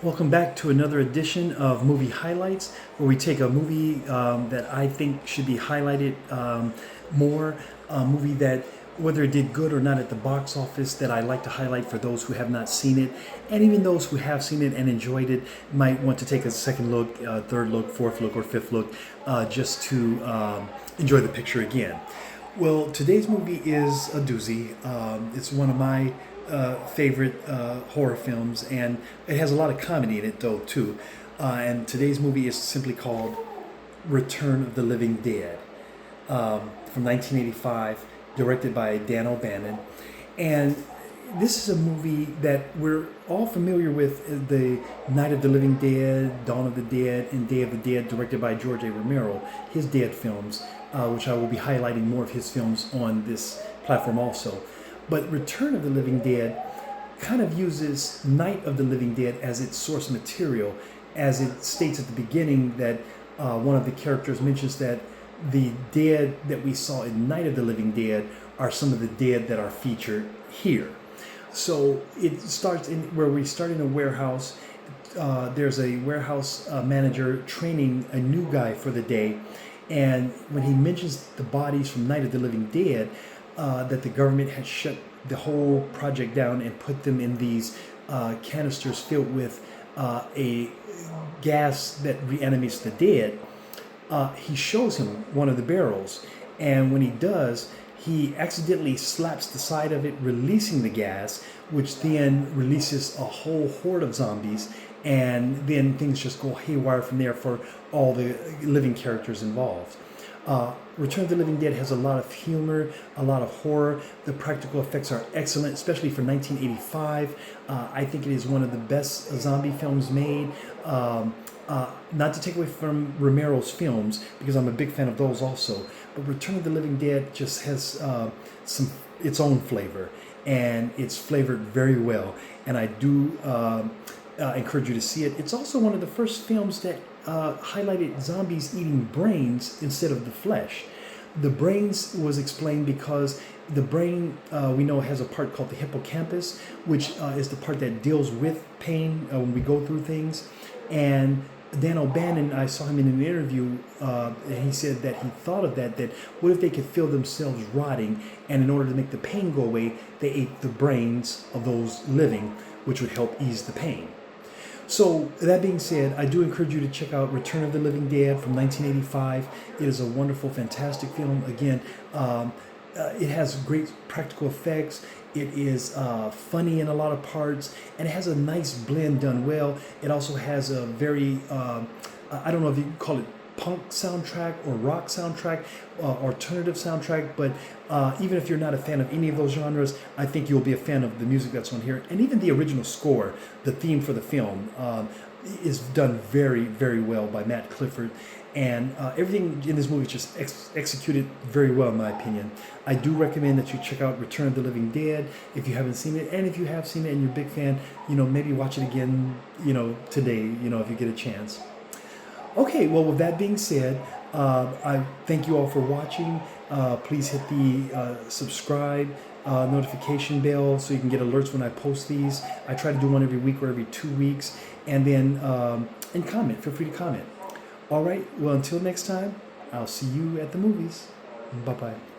Welcome back to another edition of Movie Highlights, where we take a movie that I think should be highlighted more, a movie that, whether it did good or not at the box office, that I like to highlight for those who have not seen it, and even those who have seen it and enjoyed it might want to take a second look, third look, fourth look, or fifth look, just to enjoy the picture again. Well, today's movie is a doozy. It's one of my favorite horror films, and it has a lot of comedy in it though too. And today's movie is simply called Return of the Living Dead, from 1985, directed by Dan O'Bannon. And this is a movie that we're all familiar with, the Night of the Living Dead, Dawn of the Dead, and Day of the Dead, directed by George A. Romero, his Dead films, which I will be highlighting more of his films on this platform also. But Return of the Living Dead kind of uses Night of the Living Dead as its source material, as it states at the beginning that one of the characters mentions that the dead that we saw in Night of the Living Dead are some of the dead that are featured here. So it starts in where we start in a warehouse. There's a warehouse manager training a new guy for the day. And when he mentions the bodies from Night of the Living Dead, that the government had shut the whole project down and put them in these canisters filled with a gas that reanimates the dead, he shows him one of the barrels. And when he does, he accidentally slaps the side of it, releasing the gas, which then releases a whole horde of zombies. And then things just go haywire from there for all the living characters involved. Return of the Living Dead has a lot of humor, a lot of horror. The practical effects are excellent, especially for 1985. I think it is one of the best zombie films made. Not to take away from Romero's films, because I'm a big fan of those also, but Return of the Living Dead just has its own flavor, and it's flavored very well. And I do encourage you to see it. It's also one of the first films that highlighted zombies eating brains instead of the flesh. The brains was explained because the brain, we know, has a part called the hippocampus, which is the part that deals with pain when we go through things. And Dan O'Bannon, I saw him in an interview, and he said that he thought of that what if they could feel themselves rotting, and in order to make the pain go away, they ate the brains of those living, which would help ease the pain. So that being said, I do encourage you to check out Return of the Living Dead from 1985. It is a wonderful, fantastic film. Again, it has great practical effects. It is funny in a lot of parts, and it has a nice blend done well. It also has a very, I don't know if you can call it punk soundtrack or rock soundtrack, alternative soundtrack, but even if you're not a fan of any of those genres, I think you'll be a fan of the music that's on here. And even the original score, the theme for the film, is done very, very well by Matt Clifford. And everything in this movie is just executed very well, in my opinion. I do recommend that you check out Return of the Living Dead if you haven't seen it. And if you have seen it and you're a big fan, maybe watch it again, today, if you get a chance. Okay, well, with that being said, I thank you all for watching. Please hit the subscribe notification bell so you can get alerts when I post these. I try to do one every week or every 2 weeks. And then, and comment. Feel free to comment. All right, well, until next time, I'll see you at the movies. Bye-bye.